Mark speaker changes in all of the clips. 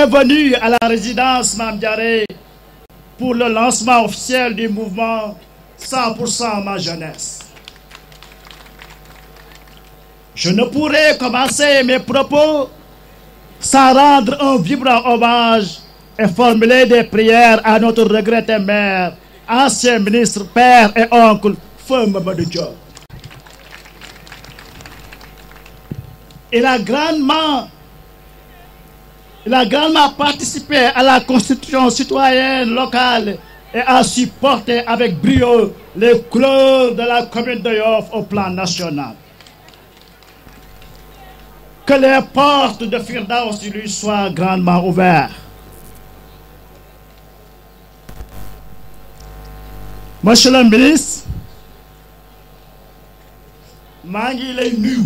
Speaker 1: Bienvenue à la résidence Mame Diarra pour le lancement officiel du mouvement 100% ma jeunesse. Je ne pourrai commencer mes propos sans rendre un vibrant hommage et formuler des prières à notre regretté maire, ancien ministre, père et oncle, Feu Mamadou Diop. Il a grandement participé à la constitution citoyenne locale et a supporté avec brio les couleurs de la commune de Yoff au plan national. Que les portes de Firdaus lui soient grandement ouvertes. Monsieur le ministre, maa ngi lay nuyu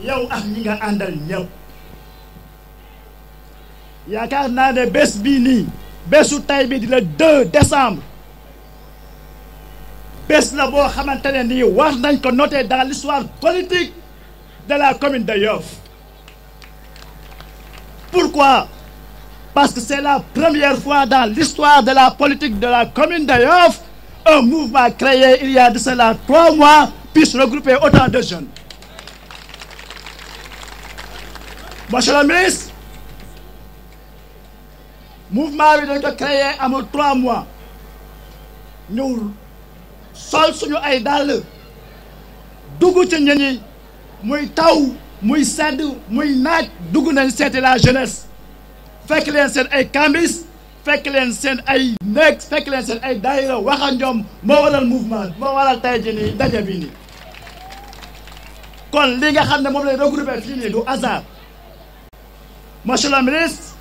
Speaker 1: yow ak ñi nga àndal ñëpp. yaakaar naa ne bés bii nii bésu tay bi di le 2 décembre bés la boo xamante ne nii war nañ ko noter dans l'histoire politique de la commune de Yoff. Pourquoi? Parce que c'est la première fois dans l'histoire de la politique de la commune de Yoff un mouvement créé il y a de cela 3 mois puisse regrouper autant de jeunes. Monsieur le ministre, mouvement bi dañ ko créé amul 3 mois ñu sol suñu ay dàll dugg ci ñi ñi muy taw muy sedd muy naaj dugg nañ seeti la jeunesse fekk leen seen ay kambis fekk leen seen ay néeg fekk leen seen ay daayira wax ak ñoom moo waral mouvement moo waral tey jii nii ndaje bi nii. kon li nga xam ne moom lay regroupé fii nii du hasard. Monsieur le ministre,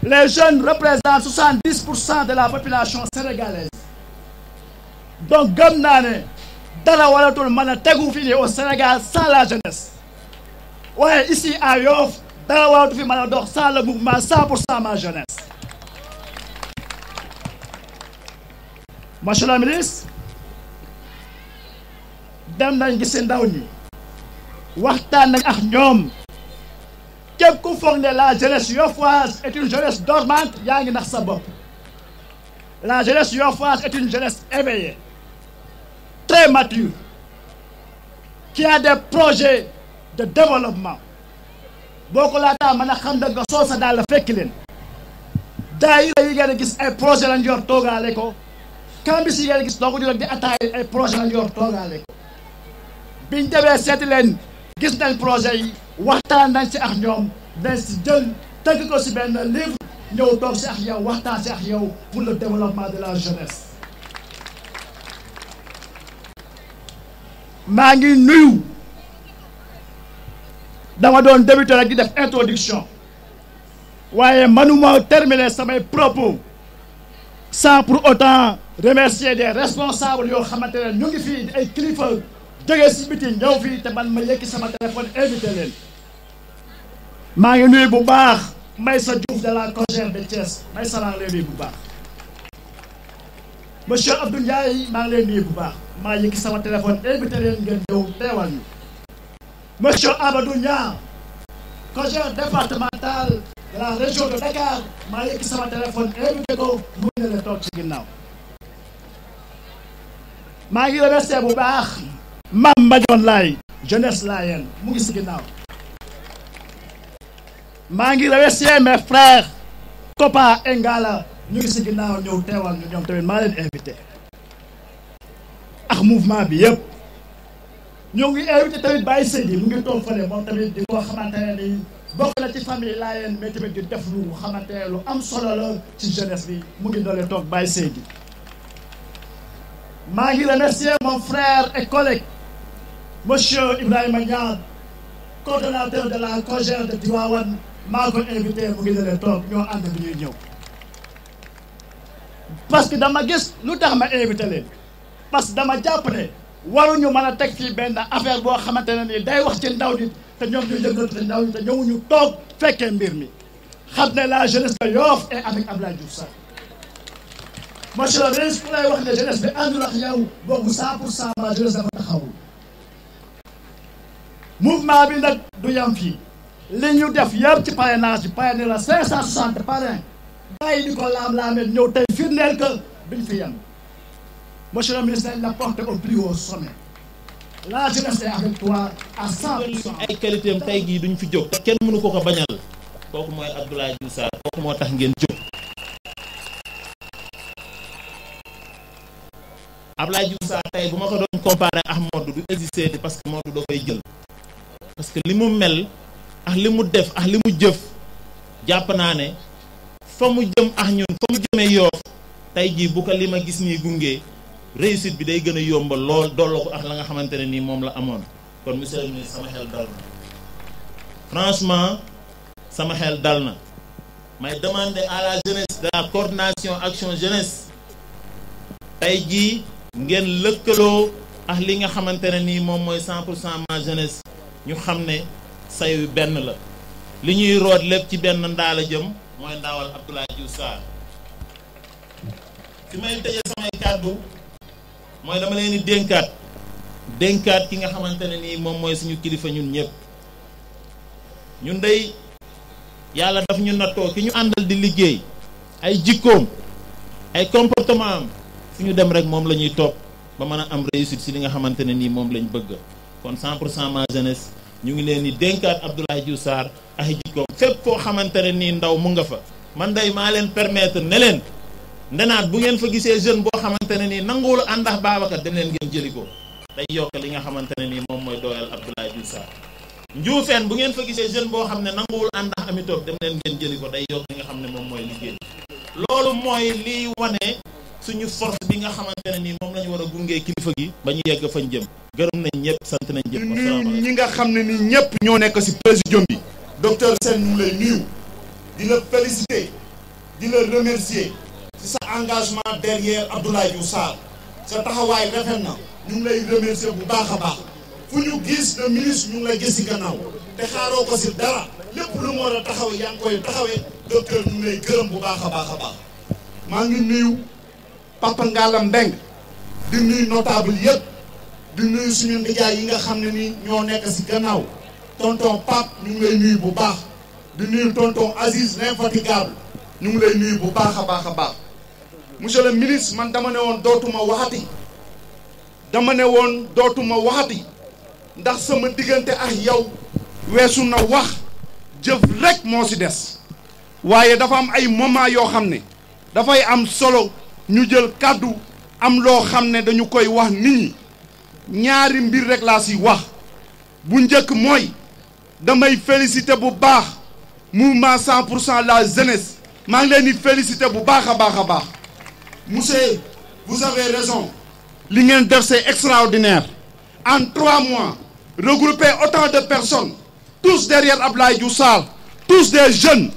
Speaker 1: les jeunes représentent 70% de la population sénégalaise. Donc gëm naa ne dara waratul mën a tegu fii nii au Sénégal sans la jeunesse. waaye ici à Yoff dara waratu fi mën a dox sans le mouvement 100% ma jeunesse. Monsieur le ministre, dem nañ gis ndaw ñi waxtaan nañ ak ñoom. képp ku foog ne la jeunesse yoffoise est une jeunesse dormante yaa ngi nax sa bopp. La jeunesse yoffoise est une jeunesse éveillée, très mature, qui a des projets de développement. boo ko laataa mën a xam da nga soo sa daal la fekk leen. daayira yi ngeen gis ay projet lañ yor toogaale ko. kambis yi ngeen gis doo ko di attaay ay projet lañ yor toogaale ko. biñ demee seeti leen gis nañ projet yi. waxtaan nañ si ak ñoom dañ si jël tëgg ko si benn livre ñëw toog si ak yow waxtaan si ak yow pour le développement de la jeunesse. maa ngi nuyu dama doon débuter rek di def introduction waaye manuma terminer samay propos sans pour autant remercier des responsables yoo xamante ne ñu ngi fii ay kilifa jógee si biti ñëw fii te man ma yëkki sama téléphone invité leen. maa ngi nuyu bu baax Maysa Diouf de la Cogère de Thiès Maysa maa ngi lay nuyu bu baax. monsieur Abdou Ndiaye maa ngi lay nuyu bu baax maa yëkki sama téléphone invité leen ngeen ñëw teewal ñu. monsieur Amadou Niang Cogère départementale de la région de Dakar maa yëkki sama téléphone invité ko mu ngi leen toog ci ginnaaw. maa ngi remercier bu baax Mame Madione Laye jeunesse laayeen mu ngi si ginnaaw. maa ngi remercier mes frères Kopa et Ngala ñu ngi si ginnaaw ñëw teewal ñu ñoom tamit maa leen invité ak mouvement bi yëpp. ñoo ngi invité tamit Baye Seydi mu ngi toog fële moom tamit di ko xamante ne ni bokk na ci famille laayeen mais tamit di def lu xamante ne lu am solo la ci jeunesse bi mu ngi doole toog Baye Seydi. maa ngi remercier mon frère et collègue monsieur Ibrahima Niang coordonnateur de la Cogère de Tivaouane maa ko invité mu ngi doole toog ñoo ànd bi ñuy ñëw. parce que dama gis lu tax ma invité leen parce que dama jàpp ne waruñu mën a teg fii benn affaire boo xamante ne nii day wax ci ndaw nit te ñoom ñu yëngatu te ndaw nit te ñëwuñu toog fekkee mbir mi xam ne la jeunesse de Yoff est avec Abdoulaye Diouf Sarr. monsieur le ministre ku lay wax ne jeunesse bi àndul ak yow boobu 100% jeunesse dafa taxawul. mouvement bi nag du yam fii li ñu def yëpp ci parrainage bi parrainé la 560 parrain gars yi di ko laam-laamee ñëw tey firndeel que duñ fi yem monsieur le ministre la porte au plus haut sommet la jeunesse est avec toi à 100%.
Speaker 2: ay qualité am tey gii duñ fi jóg te kenn mënu ko bañal kooku mooy Abdoulaye Diouf Sarr kooku moo tax ngeen jóg. Abdoulaye Diouf Sarr tey bu ma ko doon comparé ak Modou du exister parce que Modou da koy jël parce que li mu mel ak li mu def ak li mu jëf jàpp naa ne fa mu jëm ak ñun fa mu jëmee Yoff tey jii bu ko li ma gis nii gunge réussite bi day gën a yombal lool dolloo ko ak la nga xamante ne nii moom la amoon kon monsieur le ministre sama xel dal na franchement sama xel dal na may demander à la jeunesse de la coordination action jeunesse tey jii ngeen lëkkaloo ak li nga xamante ne nii moom mooy 100% ma jeunesse ñu xam ne sayu benn la li ñuy root lépp ci benn ndaa la jëm mooy ndaawal Abdoulaye Diouf Sarr fi may tëjee samay kàddu mooy dama leen di dénkaat ki nga xamante ne nii moom mooy suñu kilifa ñun ñëpp ñun dey yàlla daf ñu nattoo ki ñu àndal di liggéey ay jikkoom ay comportement am fu ñu dem rek moom la ñuy topp ba mën a am réussite si li nga xamante ne nii moom lañ bëgg kon 100% ma jeunesse ñu ngi leen di dénkaat Abdoulaye Diouf Sarr ay jikkoom fépp foo xamante ne nii ndaw mu nga fa man day maa leen permettre ne leen ndenaat bu ngeen fa gisee jeune boo xamante ne nii nanguwul ànd ak Babacar dem leen ngeen jëli ko day yokk li nga xamante ne nii moom mooy dooleel Abdoulaye Diouf Sarr Njuufeen bu ngeen fa gisee jeune boo xam ne nanguwul ànd ak Ami Top dem leen ngeen jëli ko day yokk li nga xam ne moom mooy liggéey loolu mooy liy wane suñu force bi nga xamante ne nii moom la ñu war a gungee kilifa gi ba ñu yegg fañ jëm gërëm nañ ñëpp sant nañ ñëpp.
Speaker 3: nuyu ñi nga xam ne ni ñëpp ñoo nekk ci présidium bi. docteur Sène ñu ngi lay nuyu di la féliciter di la remercier ci sa engagement derrière Abdoulaye Diouf Sarr sa taxawaay rafet na ñu ngi lay remercier bu baax a baax fu ñu gis le ministre ñu ngi lay gis ci gannaaw te xaaroo ko ci dara lépp lu mu war a taxaw yaa ngi koy taxawee docteur ñu ngi lay gërëm bu baax a baax a baax maa ngi nuyu. Papa Ngalla Mbeng di nuyu notable yëpp di nuyu suñu ndijaay yi nga xam ne ni ñoo nekk ci gannaaw tonton Pape ñu ngi lay nuyu bu baax di nuyu tonton Aziz l'infatigable ñu ngi lay nuyu bu baax a baax a baax monsieur le ministre man dama ne woon dootuma waxati ndax sama diggante ak yow weesu na wax jëf rek moo ci des waaye dafa am ay moment yoo xam ne dafay am solo ñu jël kàddu am loo xam ne dañu koy wax nit ñi ñaari mbir rek laa ci wax bu njëkk mooy damay féliciter bu baax mouvement 100% la jeunesse maa ngi leen di féliciter bu baax a baax a baax monsieur vous avez raison li ngeen def c'est extraordinaire en 3 mois regrouper autant de personnes tous derrière Abdoulaye Diouf Sarr tous des jeunes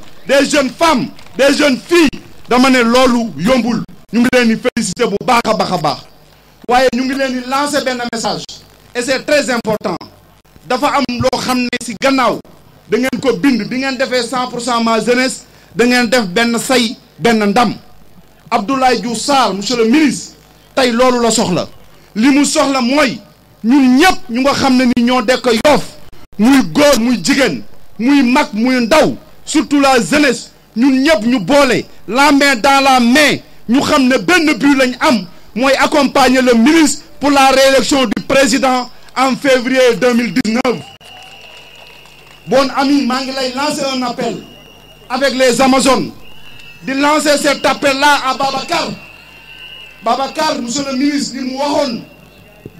Speaker 3: femmes des jeunes filles dama ne loolu yombul ñu ngi leen di féliciter bu baax a baax a baax waaye ñu ngi leen di lancer benn message et c'est très important dafa am loo xam ne ci gannaaw da ngeen ko bind bi ngeen defee 100% ma jeunesse da ngeen def benn say benn ndam Abdoulaye Diouf Sarr monsieur le ministre tey loolu la soxla li mu soxla mooy ñun ñëpp ñu nga xam ne ni ñoo dekk Yoff muy góor muy jigéen muy mag muy ndaw surtout la jeunesse ñun ñëpp ñu boole la main dans la main ñu xam ne benn but lañ am mooy accompagner le ministre pour la réélection du président en février 2019 bon ami maa ngi lay lancer un appel avec les Amazones di lancer cet appel là à Babacar monsieur le ministre li mu waxoon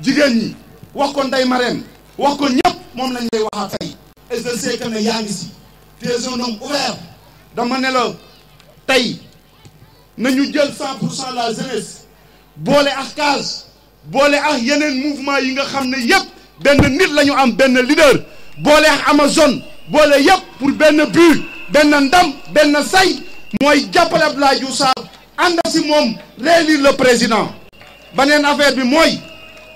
Speaker 3: jigéen ñi wax ko Ndeye Marème wax ko ñëpp moom lañ lay waxaat tey et je sais que ne yaa ngi ci tu es un homme ouvert dama ne la tey nañu jël 100% la jeunesse boole ak CAS boole ak yeneen mouvement yi nga xam ne yëpp benn nit la ñu am benn leader boole ak Amazone boole yëpp pour benn but benn ndam benn say mooy jàppale Abdoulaye Diouf Sarr ànd si moom réélire le président. beneen affaire bi mooy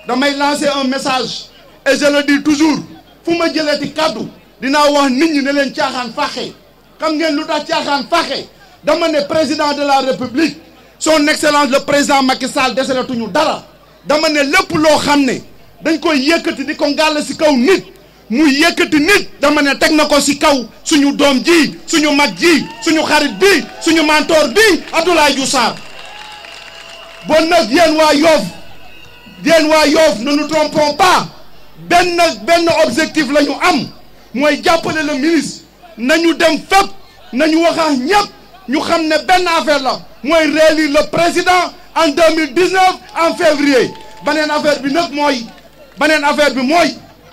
Speaker 3: damay lancer un message et je le dis toujours fu ma jëlee ci kàddu dinaa wax nit ñi ne leen caaxaan faxe xam ngeen lu tax caaxaan faxe dama ne président de la république son excellence le président Macky Sall deselatuñu dara dama ne lépp loo xam ne dañ koy yëkkati di ko ngàll ci kaw nit mu yëkkati nit dama ne teg na ko ci kaw suñu doom ji suñu mag ji suñu xarit bi suñu mentor bi Abdoulaye Diouf Sarr bon nag yéen waa Yoff ne nous trompons pas benn objectif la ñu am mooy jàppale le ministre nañu dem fépp nañu wax ak ñëpp ñu xam ne benn affaire la mooy réélire le président en 2019 en février beneen affaire bi nag mooy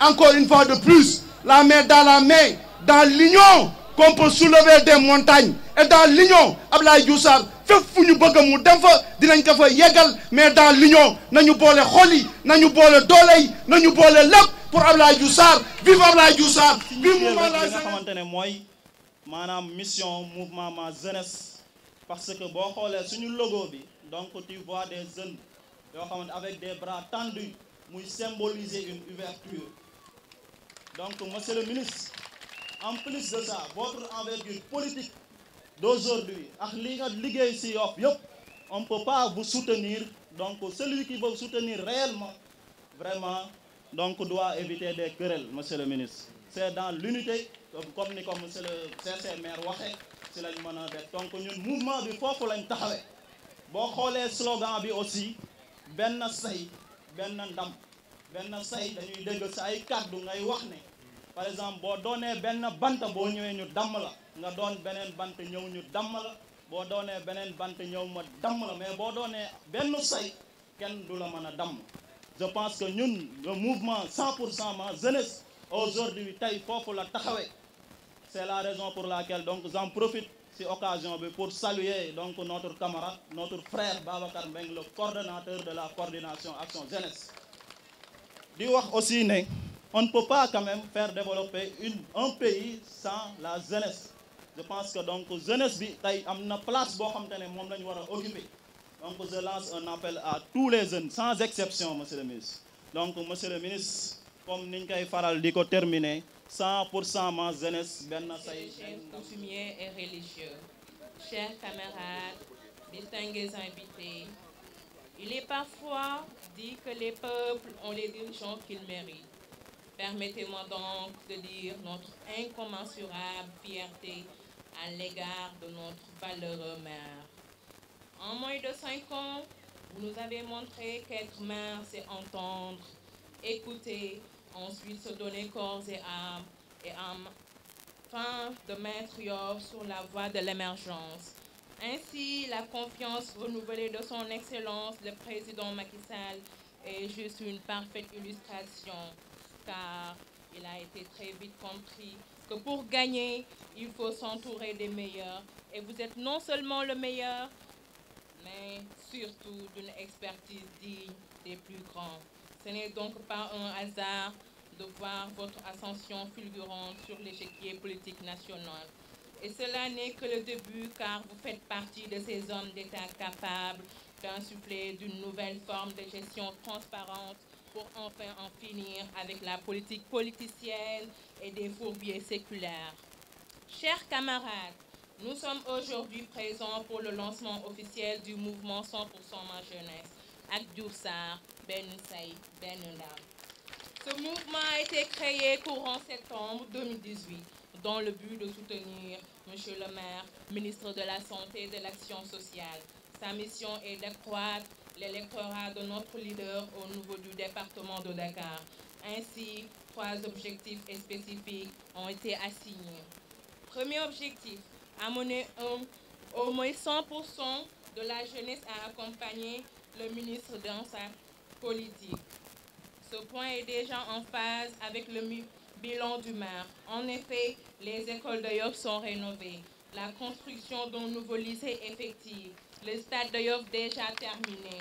Speaker 3: encore une fois de plus la main dans l'union qu'on peut soulever des montagnes et dans l'union Abdoulaye Diouf Sarr fépp fu ñu bëgg mu dem fa dinañ ko fa yeggal mais dans l'union nañu boole xol yi nañu boole doole yi nañu boole lépp pour Abdoulaye Diouf Sarr vive Abdoulaye Diouf Sarr vive mouvement la
Speaker 4: nga xamante ne mooy maanaam mission mouvement ma jeunesse parce que boo xoolee suñu logo bi donc tu vois des jeunes yoo xamante avec des bras tendus muy symboliser une ouverture donc monsieur le ministre en plus de ça votre envergure politique d'aujourd'hui ak li nga liggéey ci Yoff yëpp on ne peut pas vous soutenir donc celui qui veut soutenir réellement vraiment donc doit éviter des querelles monsieur le ministre c'est dans l'unité comme ni ko monsieur le CC maire waxee ci lañ mën a def donc ñun mouvement bi foofu lañ taxawee boo xoolee slogan bi aussi benn say benn ndam dañuy dégg ci ay kàddu ngay wax ne par exemple boo doonee benn bant boo ñëwee ñu damm la nga doon beneen bant ñëw ñu damm la boo doonee beneen bant ñëw ma damm la mais boo doonee benn say kenn du la mën a damm je pense que ñun le mouvement 100% ma jeunesse aujourd'hui tey foofu la taxawee c'est la raison pour laquelle donc j'en profite ci occasion bi pour saluer donc notre camarade notre frère Babacar Mbengue le coordonnateur de la coordination action jeunesse di wax aussi ne on ne peut pas quand même faire développer un pays sans la jeunesse je pense que donc jeunesse bi tey am na place boo xam te ne moom la ñu war a occuper donc je lance un appel à tous les jeunes sans exception monsieur le ministre donc monsieur le ministre comme niñ koy faral di ko terminer 100% ma jeunesse benn say
Speaker 5: chefs coutumiers et religieux chers camarades distingués invités il est parfois dit que les peuples ont les dirigeants qu'ils méritent. Permettez-moi donc de dire notre incommensurable fierté à l'égard de notre valeureux maire. En moins de 5 ans, vous nous avez montré qu'être maire, c'est entendre, écouter, ensuite se donner corps et âme, afin de mettre Yoff sur la voie de l'émergence. Ainsi, la confiance renouvelée de son Excellence, le président Macky Sall, est juste une parfaite illustration, car il a été très vite compris que pour gagner, il faut s'entourer des meilleurs. Et vous êtes non seulement le meilleur, mais surtout d'une expertise digne des plus grands. Ce n'est donc pas un hasard de voir votre ascension fulgurante sur l'échiquier politique national. Et cela n'est que le début, car vous faites partie de ces hommes d'État capables d'insuffler d'une nouvelle forme de gestion transparente pour enfin en finir avec la politique politicienne et des fourbiers séculaires. Chers camarades, nous sommes aujourd'hui présents pour le lancement officiel du mouvement 100% ma jeunesse, ak Diouf Sarr, benn say, benn ndam. Ce mouvement a été créé courant septembre 2018 dans le but de soutenir Monsieur le maire, ministre de la Santé et de l'Action sociale. Sa mission est d'accroître l'électorat de notre leader au niveau du département de Dakar. Ainsi, 3 objectifs spécifiques ont été assignés. Premier objectif, amener au moins 100% de la jeunesse à accompagner le ministre dans sa politique. Ce point est déjà en phase avec le bilan du maire. En effet, les écoles de Yoff sont rénovées. La construction d'un nouveau lycée effective. Le stade de Yoff déjà terminé.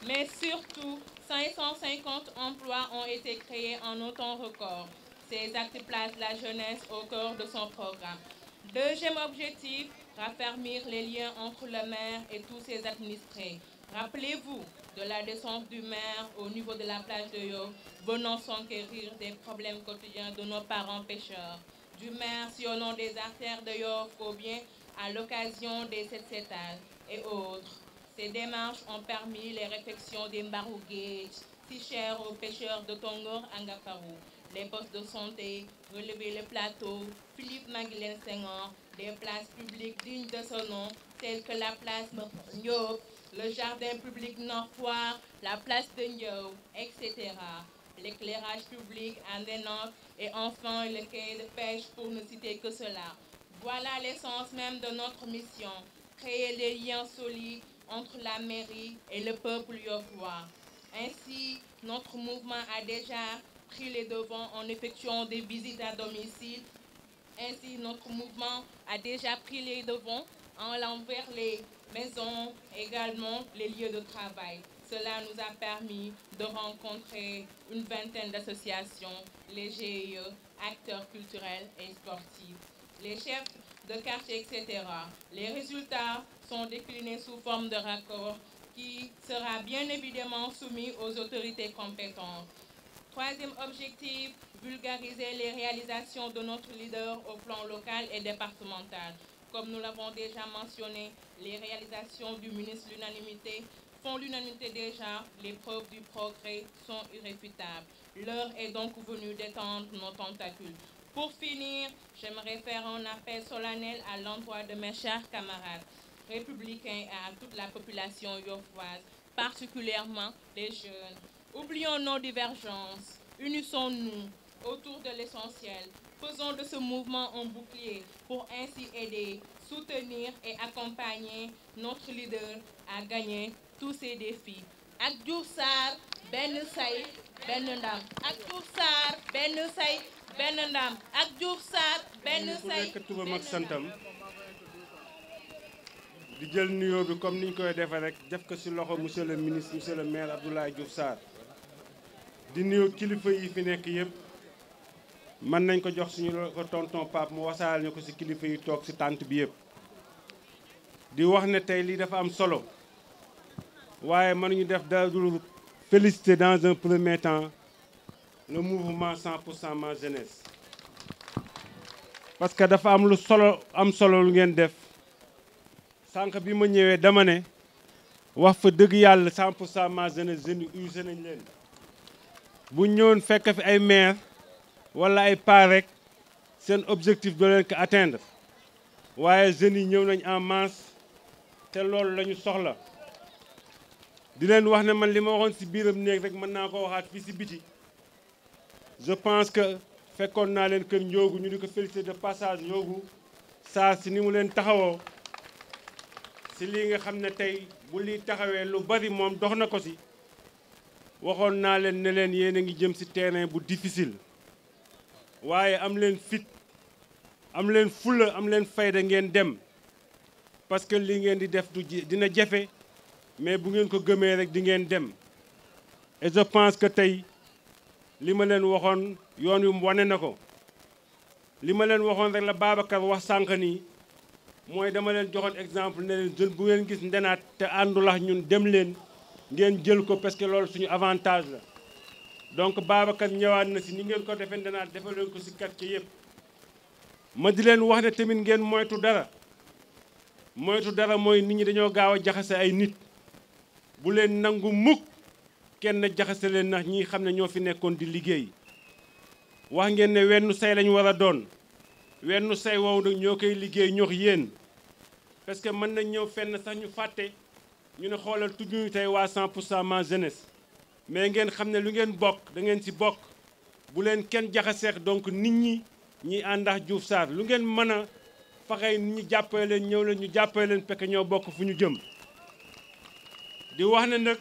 Speaker 5: Mais surtout, 550 emplois ont été créés en un temps record. Ces actes placent la jeunesse au cœur de son programme. Deuxième objectif, raffermir les liens entre le maire et tous ses administrés. Rappelez-vous de la descente du maire au niveau de la plage de Yoff, venant s'enquérir des problèmes quotidiens de nos parents pêcheurs. Du maire sillonnant des artères de Yoff ou bien à l'occasion des set-setals et autres. Ces démarches ont permis les réflexions des Mbarou Géej, si chères aux pêcheurs de Tongor à Ngaparou. les postes de santé, relever le plateau Philippe Maguilène Senghor, des places publiques dignes de ce nom, telles que la place Ndiop, le jardin public Nord Foire, la place de Ndiop, etc. L'éclairage public à Nantes et enfin le quai de pêche pour ne citer que cela. Voilà l'essence même de notre mission, créer des liens solides entre la mairie et le peuple yofois. Ainsi, notre mouvement a déjà pris les devants en effectuant des visites à domicile. Ainsi, notre mouvement a déjà pris les devants en allant vers les maisons, également les lieux de travail. Cela nous a permis de rencontrer une vingtaine d'associations, les GIE, acteurs culturels et sportifs, les chefs de quartier, etc. Les résultats sont déclinés sous forme de rapport qui sera bien évidemment soumis aux autorités compétentes. Troisième objectif, vulgariser les réalisations de notre leader au plan local et départemental. Comme nous l'avons déjà mentionné, les réalisations du ministre l'unanimité font l'unanimité déjà, les preuves du progrès sont irréfutables. L'heure est donc venue d'étendre nos tentacules. Pour finir, j'aimerais faire un appel solennel à l'endroit de mes chers camarades républicains et à toute la population yofoise, particulièrement les jeunes. Oublions nos divergences, unissons-nous autour de l'essentiel. Faisons de ce mouvement un bouclier pour ainsi aider, soutenir et accompagner notre leader à gagner tous ces défis. Ak Diouf Sarr benn say benn ndam. Ak Diouf Sarr benn say benn ndam. Ak Diouf Sarr benn say
Speaker 6: turam ak santam di jël nuyoo bi comme niñ koy defee rek def ko ci loxo monsieur le ministre monsieur le maire Abdoulaye Diouf Sarr di nuyu kilifa yi fi nekk yëpp mën nañ ko jox suñu ko tonton Pape mu wasaal ñu ko ci kilifa yi toog ci tànt bi yëpp di wax ne tey lii dafa am solo waaye mënuñu def dara dul féliciter dans un premier temps le mouvement 100% ma jeunesse parce que dafa am lu solo lu ngeen def sànq bi ma ñëwee dama ne wax fa dëgg yàlla 100% ma jeunesse jeunes yi usé nañ leen bu ñëwoon fekk fi ay maire wala ay paa rek seen objectif doo leen ko atteindre waaye jeunes yi ñëw nañ en masse te loolu la ñu soxla di leen wax ne man li ma waxoon ci biiram néeg rek mën naa ko waxaat fii ci biti je pense que fekkoon naa leen kër Ndiogou ñu di ko féliciter de passage Ndiogou saa si ni mu leen taxawoo ci lii nga xam ne tey bu lii taxawee lu bari moom dox na ko ci waxoon naa leen ne leen yéen a ngi jëm ci terrain bu difficile waaye am leen fit am leen fulla am leen fayda ngeen dem parce que li ngeen di def dina jafe mais bu ngeen ko gëmee rek di ngeen dem et je pense que tey li ma leen waxoon yoon wi wane na ko li ma leen waxoon rek la Babacar wax sànq nii mooy dama leen joxoon exemple ne leen jeune bu ngeen gis ndenaat te àndulax ñun dem leen ngeen jël ko parce que loolu suñu avantage la donc Babacar ñëwaat na si ni ngeen ko defee ndenaat defal leen ko si quartier yëpp ma di leen wax ne tamit ngeen moytu dara mooy nit ñi dañoo gaaw a jaxase ay nit bu leen nangu mukk kenn jaxase leen ndax ñi xam ne ñoo fi nekkoon di liggéey wax ngeen ne wenn say lañu war a doon wenn say wow nag ñoo koy liggéey ñox yéen parce que mën nañ ñëw fenn sax ñu fàtte ñu ne xoolal tudduñu tey waa 100% ma jeunesse mais ngeen xam ne lu ngeen bokk da ngeen ci bokk bu leen kenn jaxaseex donc nit ñi àndax Diouf Sarr lu ngeen mën a faxey nit ñi jàppale leen ñëw leen ñu jàppale leen parce que ñoo bokk fu ñu jëm di wax ne nag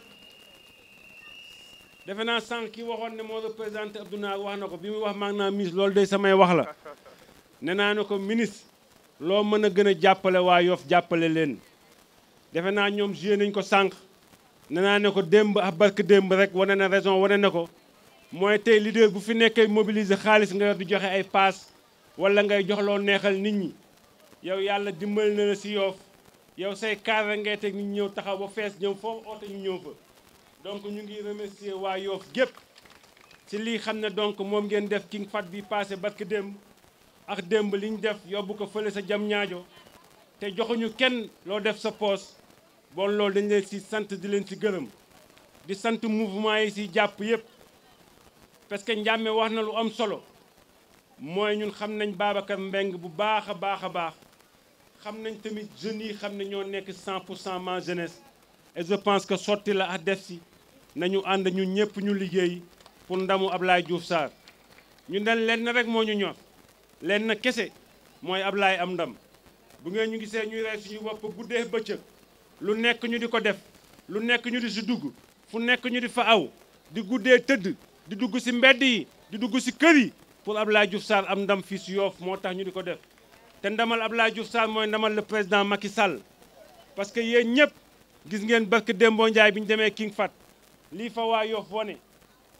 Speaker 6: defe naa sànq ki waxoon ne moo représenté Abdou Naar wax na ko bi muy wax maag naa ministre loolu day samay wax la ne naa ne ko ministre loo mën a gën a jàppale waa Yoff jàppale leen defe naa ñoom joué nañ ko sànq ne naa ne ko démb ak barke démb rek wane na raison wane na ko mooy tey leader bu fi nekkee mobiliser xaalis nga di joxe ay paas wala ngay jox loo neexal nit ñi yow yàlla dimbali na la si Yoff yow say kaar ngay teg nit ñi ñëw taxaw ba fees ñëw foofu oote ñu ñëw fa donc ñu ngi remercier waa Yoff gépp ci lii xam ne donc moom ngeen def King Fahd bi passé barke démb ak démb li ñu def yóbbu ko fële sa jam ñaajo te joxuñu kenn loo def sa poos bon loolu dañ leen ci sant di leen ci gërëm di sant mouvement yi ci jàpp yépp parce que Ndiamé wax na lu am solo mooy ñun xam nañ Babacar Mbengue bu baax a baax xam nañ tamit jeunes yi xam ne ñoo nekk 100% ma jeunesse et je pense que sotti la ak def si nañu ànd ñun ñëpp ñu liggéey pour ndamu Ablaye Diouf Sarr ñu den lenn rek moo ñu ñor lenn kese mooy Ablaye am ndam bu ngeen ñu gisee ñuy rey suñu bopp guddee bëccëg lu nekk ñu di ko def lu nekk ñu di si dugg fu nekk ñu di fa aw di guddee tëdd di dugg si mbedd yi di dugg si kër yi pour Ablaye Diouf Sarr am ndam fii si Yoff moo tax ñu di ko def te ndamal Ablaye Diouf Sarr mooy ndamal le président Macky Sall parce que yéen ñëpp gis ngeen barke Dembo Ndiaye bi ñu demee King Fat lii fa waa Yoff wone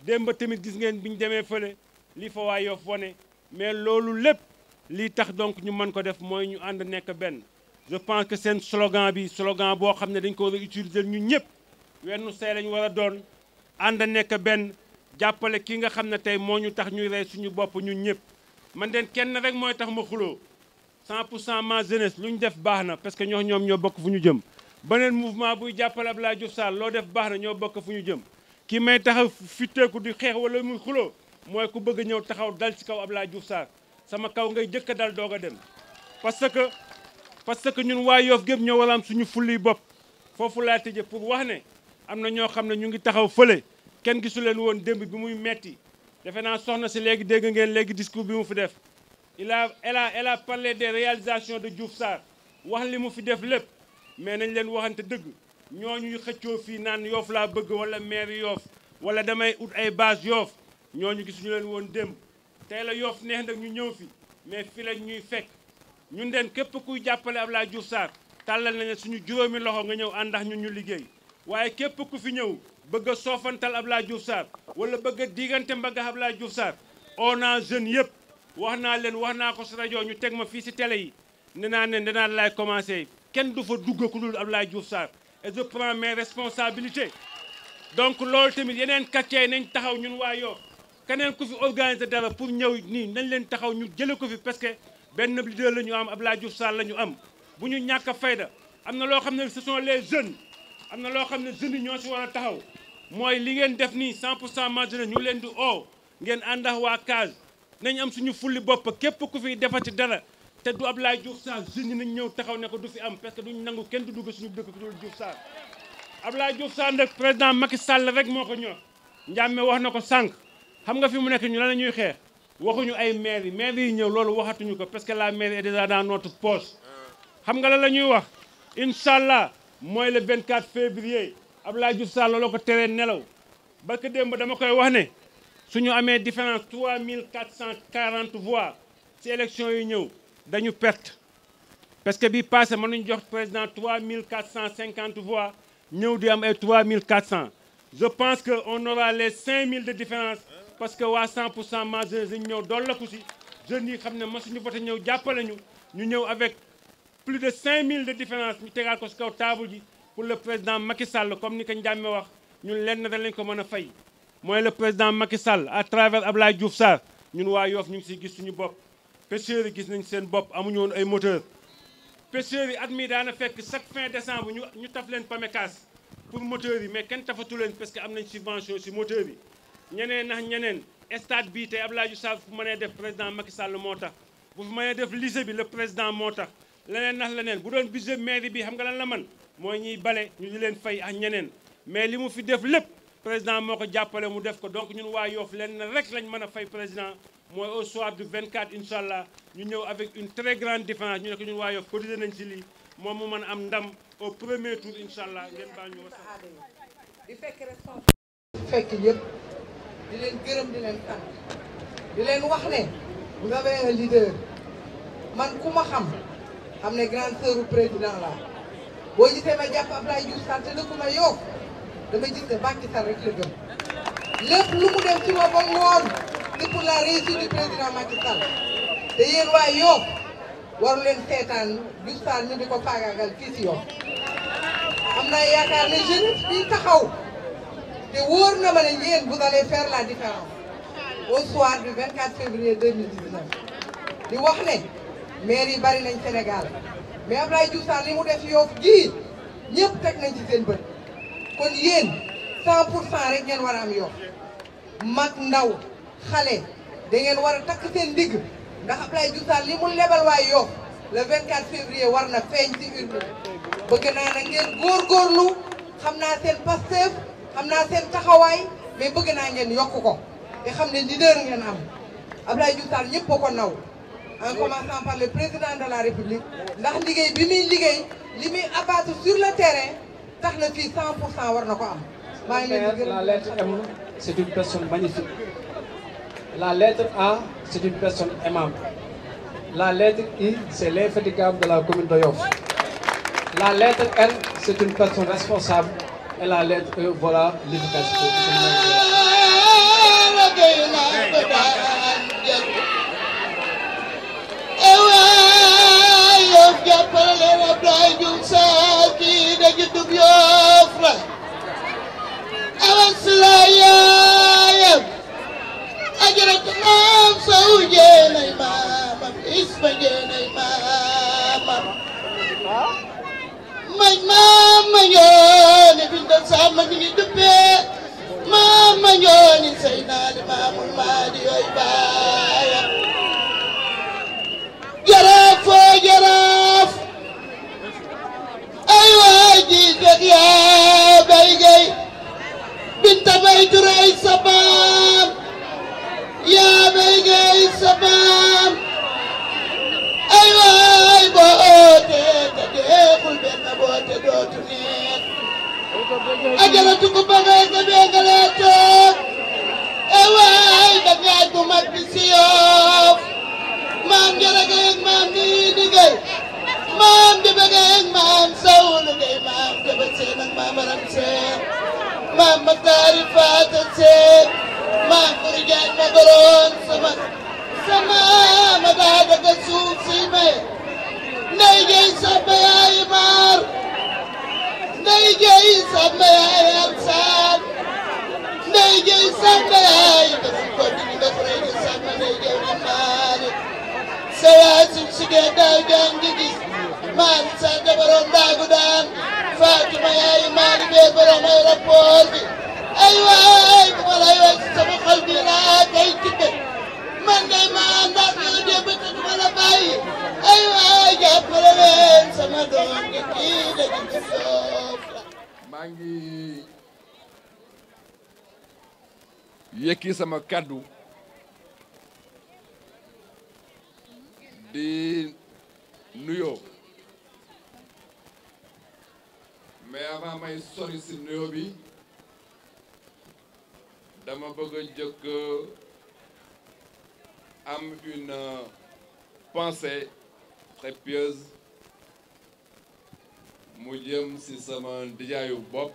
Speaker 6: démb tamit gis ngeen bi ñu demee fële lii fa waa Yoff wone mais loolu lépp lii tax donc ñu mën ko def mooy ñu ànd nekk benn je pense que seen slogan bi slogan boo xam ne dañ ko war a utiliser ñun ñëpp wenn say lañ war a doon ànd nekk benn jàppale ki nga xam ne tey moo ñu tax ñuy rey suñu bopp ñun ñëpp man den kenn rek mooy tax ma xuloo 100% ma jeunesse lu ñu def baax na parce que ñoom ñoo bokk fu ñu jëm beneen mouvement buy jàppale Abdoulaye Diouf Sarr loo def baax na ñoo bokk fu ñu jëm ki may taxaw fitteeku di xeex wala muy xuloo mooy ku bëgg ñëw taxaw dal ci kaw Abdoulaye Diouf Sarr sama kaw ngay jëkk a dal doog a dem parce que ñun waa Yoff gépp ñoo war a am suñu fulli bopp foofu laa tëje pour wax ne am na ñoo xam ne ñu ngi taxaw fële kenn gisu leen woon démb bi muy metti defe naa soxna si léegi dégg ngeen léegi discours bi mu fi def elle a parlé des réalisations de Diouf Sarr wax li mu fi def lépp mais nañ leen waxante dëgg ñooñu xëccoo fii naan Yoff laa bëgg wala maire Yoff wala damay ut ay base Yoff ñooñu gisuñu leen woon démb tey la Yoff neex nag ñu ñëw fi mais fi la ñuy fekk ñun den képp kuy jàppale Abdoulaye Diouf Sarr tàllal nañ suñu juróomi loxo nga ñëw àndax ñun ñu liggéey waaye képp ku fi ñëw bëgg a soofantal Abdoulaye Diouf Sarr wala bëgg a diggante mbagga Abdoulaye Diouf Sarr on a jeunes yëpp wax naa leen wax naa ko si rajo ñu teg ma fii si télé yi ne naa ne danaa laay commencé kenn du fa dugg ku dul Abdoulaye Diouf Sarr et je prends mes responsabilités donc loolu tamit yeneen quartier nañ taxaw ñun waa Yoff keneen ku fi organiser dara pour ñëw nii nañ leen taxaw ñu jële ko fi parce que benn leader la ñu am Abdoulaye Diouf Sarr la ñu am bu ñu ñàkk a fayda am na loo xam ne ce sont les jeunes am na loo xam ne jeunes yi ñoo si war a taxaw mooy li ngeen def nii 100% ma jeunesse ñu leen di oo ngeen àndax waa case nañ am suñu fulli bopp képp ku fi defati dara te du Abdoulaye Diouf Sarr jeunes yi nañ ñëw taxaw ne ko du fi am parce que duñ nangu kenn du dugg suñu dëkk ku dul Diouf Sarr Abdoulaye Diouf Sarr nag président Macky Sall rek moo ko ñor Ndiamé wax na ko sànq xam nga fi mu nekk ñu lan la ñuy xeex waxuñu ay maire yi ñëw loolu waxatuñu ko parce que la mairie est déjà dans notre poche xam nga lan la ñuy wax incha allah mooy le 24 février Abdoulaye Diouf Sarr loolu ko teree nelaw ba que démb dama koy wax ne suñu amee différence 3440 voix ci élection yi ñëw dañu perte parce que bii passé mënuñu jox président 3450 voix ñëw di am ay 3400 je pense que on aura les 5000 de différence parce que waa 100% ma jeunesse dañu ñëw dollaku si jeunes yi xam ne mosuñu voté ñëw jàppale ñu ñëw avec plus de 5000 de différence ñu tegaat ko si kaw table ji pour le président Macky Sall comme ni ko Ndiamé wax ñun lenn rek lañ ko mën a fay mooy le président Macky Sall à travers Abdoulaye Diouf Sarr ñun waa Yoff ñu ngi siy gis suñu bopp pêcheurs yi gis nañ seen bopp amuñu woon ay moteur pêcheurs yi at mi daana fekk chaque fin décembre ñu taf leen PAMECAS pour moteurs yi mais kenn tafatu leen parce que am nañ subvention si moteurs yi ñeneen nax ñeneen stade bii tey Abdoulaye Diouf Sarr fu mënee def président Macky Sall moo tax bu fu mënee def lycée bi le président moo tax leneen nax leneen bu doon budget mairie bi xam nga lan la man mooy ñuy bale ñu di leen fay ak ñeneen mais li mu fi def lépp président moo ko jàppale mu def ko donc ñun waa Yoff leen rek lañ mën a fay président mooy au soir du 24 incha allah ñu ñëw avec une très grande différence ñu ne ko ñun waa Yoff cotisé nañ ci lii moom mu mën a am ndam au premier tour incha allah ngeen baal ñu wax.
Speaker 7: di fekk yëpp di leen gërëm di leen sant di leen wax ne vous avez un leader man ku ma xam ne grande sœur u président la boo gisee ma jàpp Abdoulaye Diouf Sarr te dëkkuma Yoff dama gis ne Macky Sall rek la gëm lépp lu mu def ci ma ba ngoon c'est pour la réussite du président Macky Sall te yéen waa Yoff waru leen seetaan Diouf Sarr ñu di ko faagaagal fii si Yoff am naa yaakaar ne jeunesse bi taxaw te wóor na ma ne yéen vous allez faire la différence au soir du 24 février 2019 di wax ne maire yi bari nañ Sénégal mais Abdoulaye Diouf Sarr li mu def Yoff gii ñëpp teg nañ ci seen bët kon yéen 100% rek ngeen war a am Yoff mag ndaw xale da ngeen war a takk seen ndigg ndax Abdoulaye Diouf Sarr li mu lebal waay Yoff le 24 février war na feeñ ci urne bëgg naa na ngeen góorgóorlu xam naa seen Pastef xam naa seen taxawaay mais bëgg naa ngeen yokk ko te xam ne leader ngeen am Abdoulaye Diouf Sarr ñëpp ko naw en commençant par le président de la République ndax liggéey bi muy liggéey li muy abattre sur le terrain tax na fii 100% war na ko am. maa ngi leen di gërëm.
Speaker 8: La lettre M, c'est une personne magnifique. La lettre A, c'est une personne aimable. La lettre I, c'est l'infatigable de la commune de Yoff. La lettre N, c'est une personne responsable. Et la lettre E, voilà l'efficacité.
Speaker 9: ajaratu ko bagay ga begale toog waay dagaaj bu mag bi si Yoff maam jaraga ak maam ni digay maam di bagay ak maam sawlu gay maam jaba seen ak maam aram seen maam mataari faata seen maam kuri jaaj ma goroon sama ma daa daga suuf si may ndey jey sabba yaay maar ndey jey sabba yaay alsaan ndey jey sabba yaay borom ko di nga fray di sabba ndey jey na maali sawaasim sigee daaw jaan gi gis maali sa dabaroon daagu daan Fatima yaay maali bee borom ay rapport bi ay waay bu ma lay wax sama xol bi laa kay tibbe man ngay maa ndax yow démb te du ma la bàyyi ay waay jàppale leen sama doom gi kii dañu ko soof
Speaker 10: maa ngi yëkki sama kàddu di nuyoo mais avant may sori si nuyoo bi dama bëgg a jëkk am une pensée très pieuse mu jëm ci sama dijaayu bopp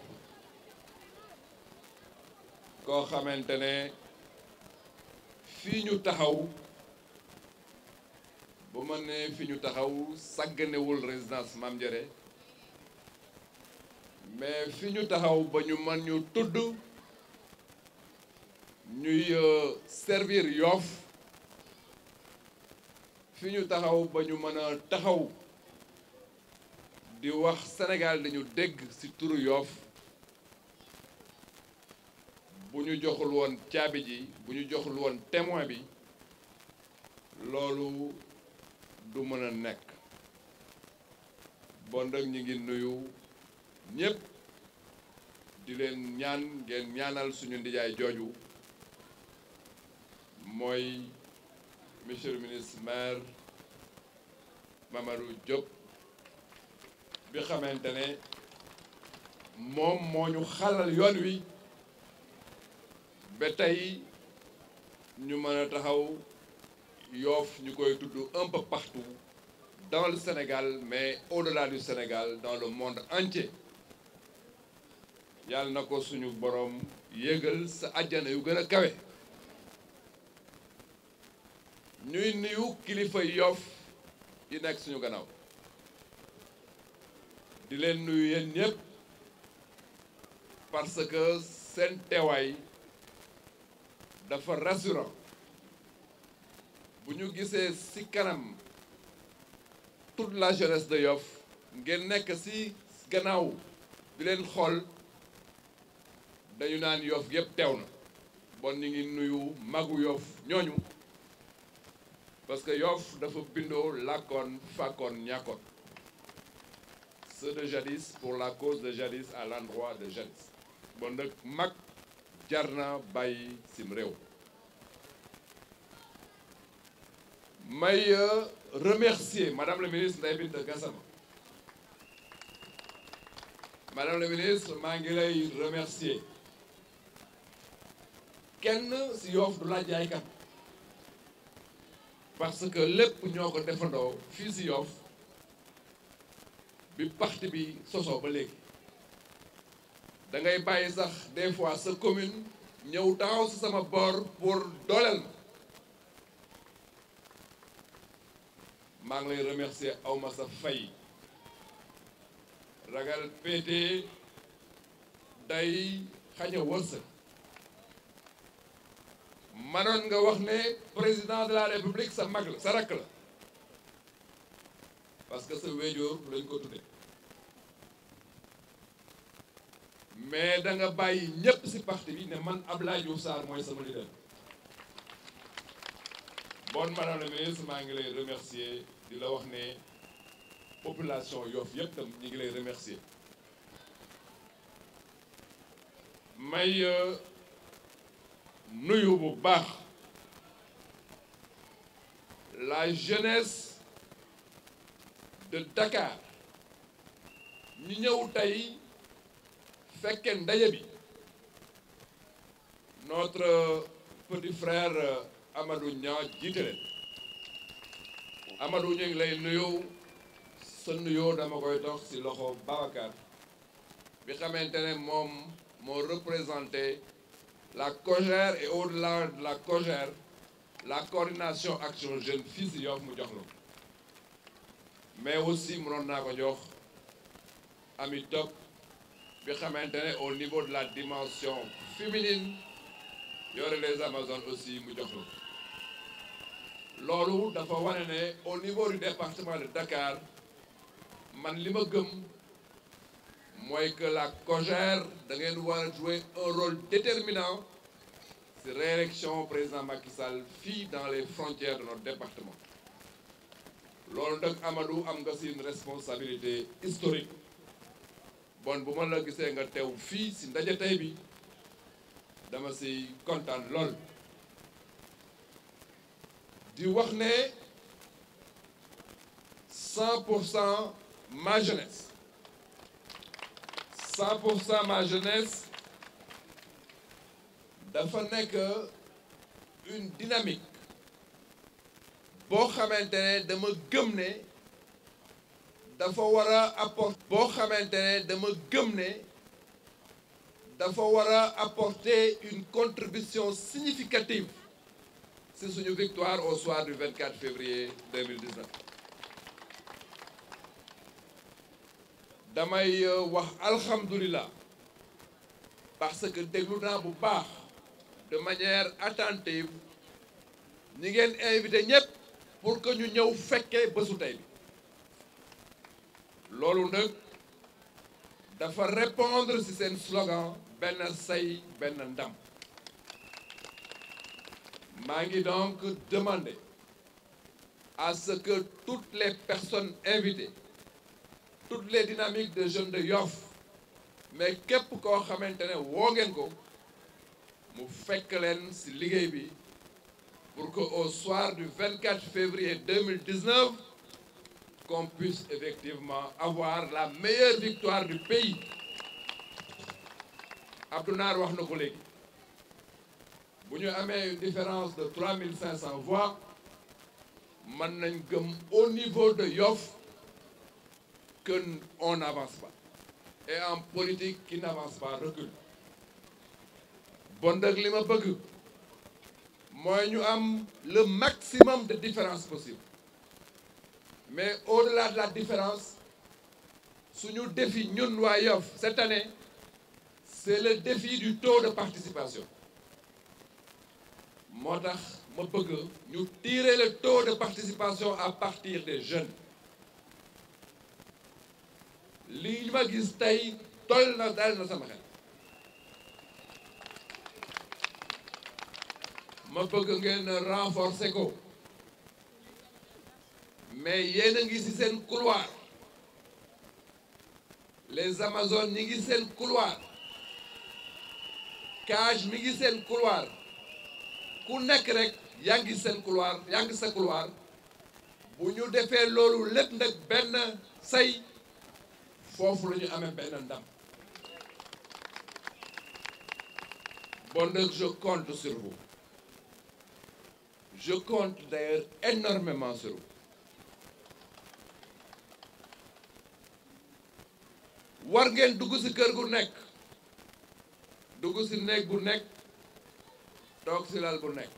Speaker 10: koo xamante ne fii ñu taxaw bu ma ne fi ñu taxaw sàgganewul résidence Mame Ndiéré mais fi ñu taxaw ba ñu mën ñu tudd ñuy servir Yoff fi ñu taxaw ba ñu mën a taxaw di wax Sénégal dañu dégg ci turu Yoff bu ñu joxul woon caabi ji bu ñu joxul woon témoin bi loolu du mën a nekk bon nag ñu ngi nuyu ñépp di leen ñaan ngeen ñaanal suñu ndijaay jooju mooy monsieur le ministre maire Mamadou Diop bi xamante ne moom moo ñu xalal yoon wi ba tey ñu mën a taxaw Yoff ñu koy tudd un peu partout dans le Sénégal mais au-delà du Sénégal dans le monde entier yàlla na ko suñu boroom yéegal sa àjjana yu gën a kawe ñuy nuyu kilifa Yoff yi nekk suñu gannaaw di leen nuyu yéen ñépp parce que seen teewaay dafa rassurant bu ñu gisee ci kanam toute la jeunesse de Yoff ngeen nekk ci gannaaw di leen xool dañu naan Yoff yépp teew na bon ñu ngi nuyu magu Yoff ñooñu parce que Yoff dafa bindoo làkkoon fàkkoon ñàkkoon ceux de jadis pour la cause de jadis à l'endroit de jadis bon nag mag jar na bàyyi sim réew. may remercier madame la ministre Ndeye Binta Gassama. Madame la ministre maa ngi lay remercier kenn ci Yoff du la jaaykat parce que lépp ñoo ko defandoo fii ci Yoff bi parti bi sosoo ba léegi da ngay bàyyi sax des fois sa commune ñëw taxaw ci sama bor pour dooleel maa ngi lay remercier awma sa fay ragal pété day xañ a wërsëg manoon nga wax ne président de la république sa mag la sa rakk la parce que sa wéejoor lañ ko tudde mais da nga bàyyi ñépp ci parti bi ne man Abdoulaye Diouf Sarr mooy sama leader. Bon madame la ministre maa ngi lay remercier di la wax ne population Yoff yëpp tam ñu ngi lay remercier may nuyu bu baax la jeunesse de Dakar ñu ñëw tey fekke ndaje bi notre petit frère Amadou Niang jiite leen Amadou ñu ngi lay nuyu sa nuyoo dama koy dox ci loxo Babacar bi xamante ne moom moo représenté la COJER et au-delà de la COJER la coordination action jeune fii ci Yoff mu jox la mais aussi mënoon naa ko jox Ami Top bi xamante ne au niveau de la dimension féminine yore les Amazones aussi mu jox la loolu dafa wane ne au niveau du département de Dakar man li ma gëm mooy que la COJER da ngeen war a jouer un rôle déterminant ci réélection président Macky Sall fii dans les frontières de notre département loolu nag Amadou am nga ci une responsabilité historique bon bu ma la gisee nga teew fii ci ndaje tey bi dama ci kontaan lool di wax ne 100% ma jeunesse 100% ma jeunesse dafa nekk une dynamique boo xamante ne dama gëm ne dafa war a apporter boo xamante ne dama gëm ne dafa war a apporter une contribution significative ci suñu victoire au soir du 24 février 2019 damay wax alhamdulillah parce que déglu naa bu baax de manière attentive ñi ngeen invité ñépp pour que ñu ñëw fekkee bésu tey bi loolu nag dafa répondre ci seen slogan benn say benn ndam maa ngi donc demander à ce que toutes les personnes invitées toutes les dynamiques de jeunes de Yoff mais képp koo xamante ne woo ngeen ko mu fekk leen ci liggéey bi pour que au soir du 24 février 2019 qu'on puisse effectivement avoir la meilleure victoire du pays Abdou Nar wax na ko léegi bu ñu amee une différence de 3500 voix mën nañ gëm au niveau de Yoff que on n'avance pas et en politique qui n'avance pas recule bon nag li ma bëgg mooy ñu am le maximum de différence possible mais au-delà de la différence suñu défi ñun waa Yoff cette année c'est le défi du taux de participation moo tax ma bëgg ñu tirer le taux de participation à partir des jeunes li ma gis tey toll na dal na sama xel ma bëgg ngeen renforcer ko mais yéen a ngi ci seen couloir les Amazones ñi ngi seen couloir Cage mi ngi seen couloir ku nekk rek yaa ngi seen couloir yaa ngi sa couloir bu ñu defee loolu lépp nag benn say foofu la ñu amee benn ndam bon nag je compte sur vous je compte d'ailleurs énormément sur vous war ngeen dugg ci kër gu nekk dugg ci néeg bu nekk toog ci lal bu nekk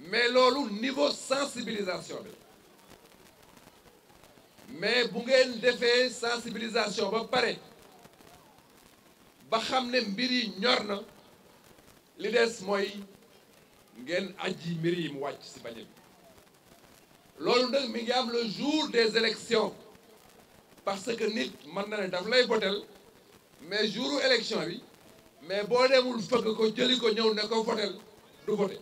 Speaker 10: mais loolu niveau sensibilisation bi mais bu ngeen defee sensibilisation ba pare ba xam ne mbir yi ñor na li des mooy ngeen aji mbir yi mu wàcc ci bañe bi loolu nag mi ngi am le jour des élections parce que nit mën na ne daf lay votel mais jouru élection bi mais boo demul fëgg ko jëli ko ñëw ne ko votel du voté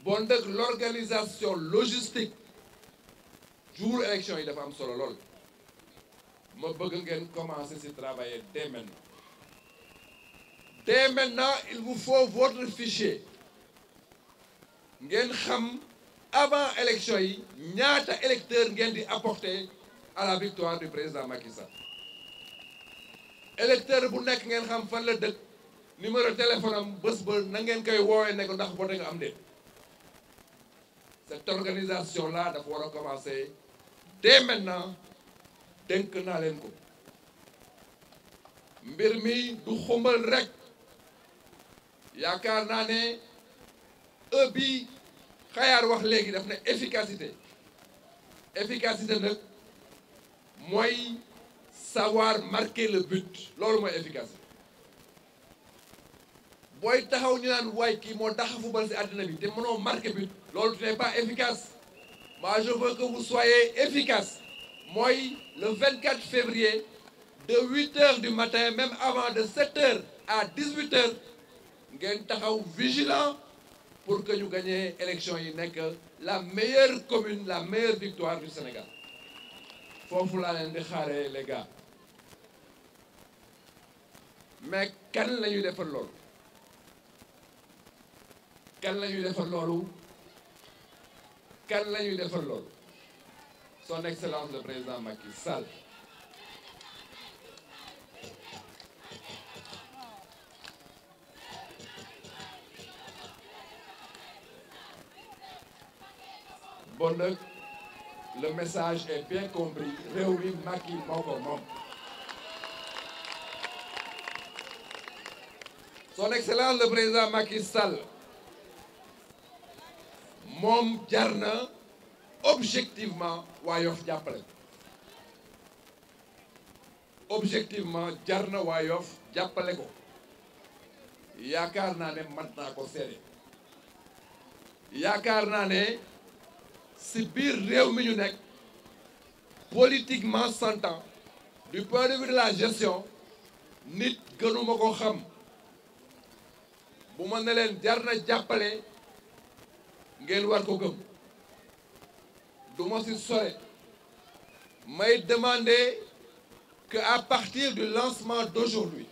Speaker 10: bon nag l'organisation logistique jour élection yi dafa am solo lool ma bëgg ngeen commencer ci travailler dès maintenant. Dès maintenant il vous faut votre fichier ngeen xam avant élection yi ñaata électeurs ngeen di apporter à la victoire du président Macky Sall électeur bu nekk ngeen xam fan la dëkk numéro téléphone am bés ba na ngeen koy woowee ne ko ndax voté nga am de cette organisation là dafa war a commencer dès maintenant dénk naa leen ko mbir mi du xumbal rek yaakaar naa ne bi Xayaar wax léegi daf ne efficacité nag mooy savoir marquer le but loolu mooy efficacité booy taxaw ñu naan waay kii moo tax a football ci àddina bi te mënoo marquer but loolu tu n'es pas efficace. Moi je veux que vous soyez efficace mooy le 24 février de 8h du matin même avant de 7h à 18h ngeen taxaw vigilant pour que ñu gagner élection yi nekk la meilleure commune la meilleure victoire du Sénégal foofu laa leen di xaaree les gars mais kan la ñuy defal loolu kan la ñuy defal loolu kan la ñuy defal loolu son excellence le président Macky Sall bon nag le message est bien compris réew mi Macky moo ko moom son excellence le président Macky Sall moom jar na objectivement waa Yoff jàppale objectivement jar na waa Yoff jàppale ko yaakaar naa ne mat naa ko seede yaakaar naa ne si biir réew mi ñu nekk politiquement s'entend du point de vue de la gestion nit gënuma ko xam bu ma ne leen jar na jàppale ngeen war ko gëm du ma si sore may demander que à partir du lancement d'aujourd'hui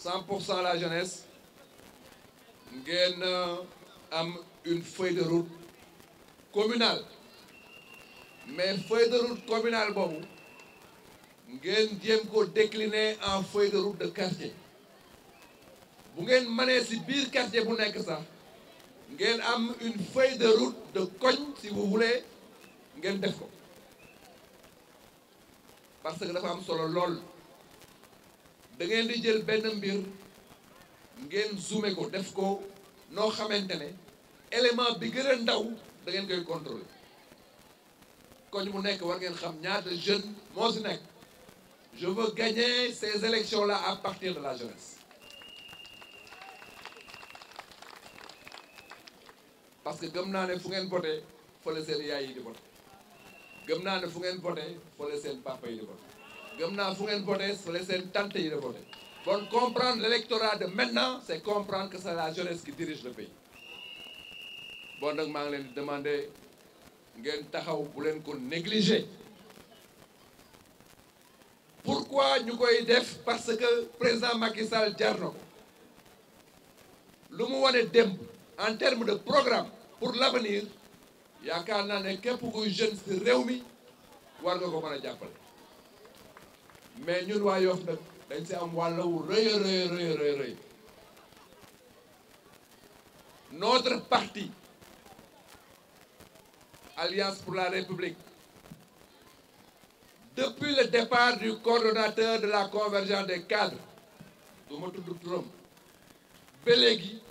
Speaker 10: 100% la jeunesse ngeen am une feuille de route communale mais feuille de route communale boobu ngeen jéem ko décliner en feuille de route de quartier bu ngeen mënee ci biir quartier bu nekk sax ngeen am une feuille de route de koñ si vous voulez ngeen def ko parce que dafa am solo lool da ngeen di jël benn mbir ngeen zoomé ko def ko noo xamante ne élément bi gën a ndaw da ngeen koy contrôler koñ mu nekk war ngeen xam ñaata jeune moo si nekk je veux gagner ces élections là à partir de la jeunesse parce que gëm naa ne fu ngeen voté fële seen yaay yi di voté gëm naa ne fu ngeen voté fële seen papa yi di voté gëm naa fu ngeen voté fële seen tante yi di voté Bon, comprendre l'électorat de maintenant, c'est comprendre que c'est la jeunesse qui dirige le pays. Bon, donc, je vais demander, vous ne négliger. Pourquoi nous avons def? Parce que le président Macky Sall Djarno, en termes de programme pour l'avenir, il y a un pour que jeunes se réunissent, mais nous voyons notre parti, Alliance pour la République, depuis le départ du coordonnateur de la convergence des cadres, Belégui,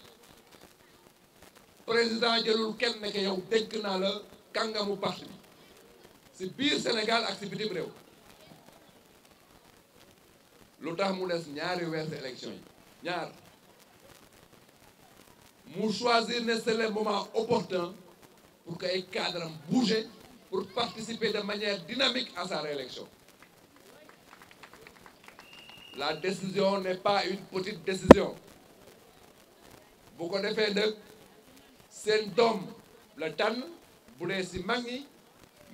Speaker 10: président Djeloul Ken ne yow denk na la kangamu parti bi ci biir Sénégal ak ci bitim réew lu tax mu des ñaari weer élection yi ñaar mu choisir ne c'est le moment opportun pour que ay cadres bougent pour participer de manière dynamique à sa réélection. La décision n'est pas une petite décision. Bu ko defee nag seen doom la tànn bu dee ci mag ñi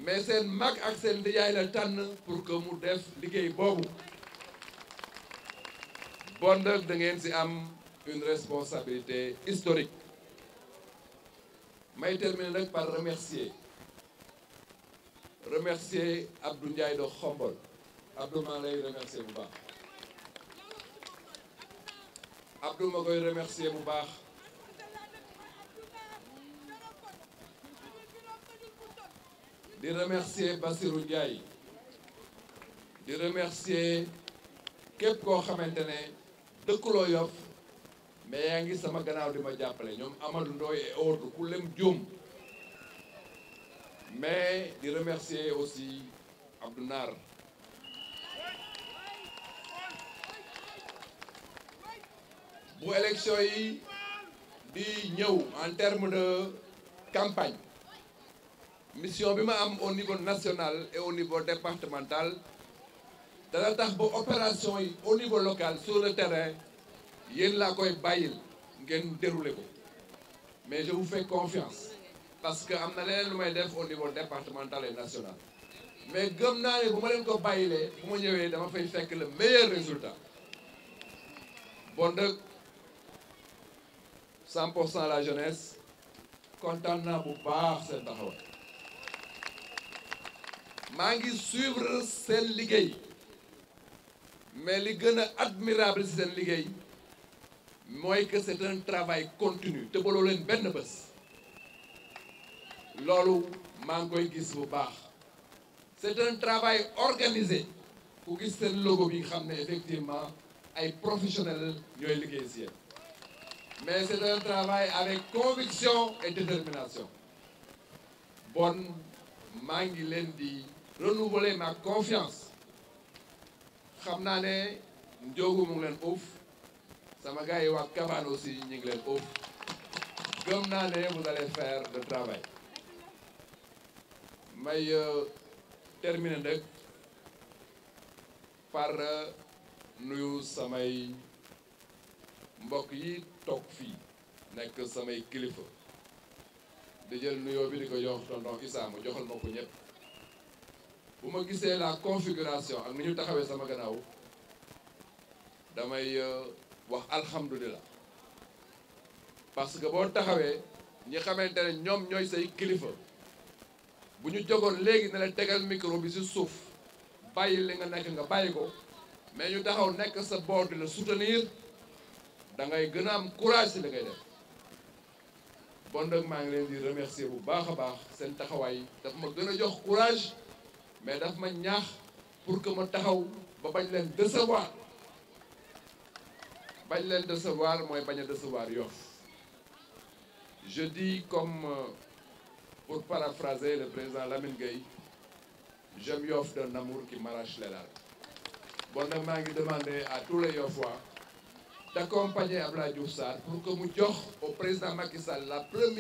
Speaker 10: mais seen mag ak seen ndiyaay la tànn pour que mu def liggéey boobu bon nag da ngeen ci am une responsabilité historique. May terminer nag par remercier Abdou Ndiaye de Khombol. Abdou maa lay remercier bu baax Abdou ma koy remercier bu baax di remercier Bassirou Ndiaye di remercier képp koo xamante ne dëkkuloo Yoff mais yaa ngi sama gannaaw di ma jàppale ñoom Amadou Ndoye et autres ku lem juum mais di remercier aussi Abdou Nar bu élection yi di ñëw en termes de campagne mission bi ma am au niveau national et au niveau départemental dana tax ba opération yi au niveau local sur le terrain yéen laa koy bàyyil ngeen dérouler ko mais je vous fais confiance parce que am na leneen lu may def au niveau départemental et national mais gëm naa ne bu ma leen ko bàyyilee bu ma ñëwee dama fay fekk le meilleur résultat bon nag 100% la jeunesse kontaan naa bu baax seen taxawaay maa ngi suivre seen liggéey mais li gën a admirable ci seen liggéey mooy que c'est un travail continu te baloo leen benn bés loolu maa ngi koy gis bu baax c'est un travail organisé ku gis seen logo bi xam ne effectivement ay professionnels ñooy liggéey ci yéen mais c'est un travail avec conviction et détermination bon maa ngi leen di renouveler ma confiance xam naa ne Ndiogu mu ngi leen uuf sama gars yi waa Kabane aussi ñu ngi leen uuf gëm naa ne vous allez faire le travail may terminer nag par nuyu samay mbokk yi toog fii nekk samay kilifa di jël nuyoo bi di ko jox tonton Issa mu joxal ma ko ñëpp bu ma gisee la configuration ak ni ñu taxawee sama gannaaw damay wax alhamdulilah parce que boo taxawee ñi xamante ne ñoom ñooy say kilifa bu ñu jogoon léegi ne la tegal micro bi ci suuf bàyyi li nga nekk nga bàyyi ko mais ñu taxaw nekk sa boor di la soutenir da ngay gën a am courage ci li ngay def bon nag maa ngi leen di remercier bu baax a baax seen taxawaay daf ma gën a jox courage mais daf ma ñaax pour que ma taxaw ba bañ leen décevoir mooy bañ a décevoir Yoff je dis comme pour paraphraser le président Lamine Gueye j'aime Yoff d'un amour qui m'arrache les larmes bon nag maa ngi demander à tous les Yoffois d'accompagner Abdoulaye Diouf Sarr pour que mu jox au président Macky Sall la première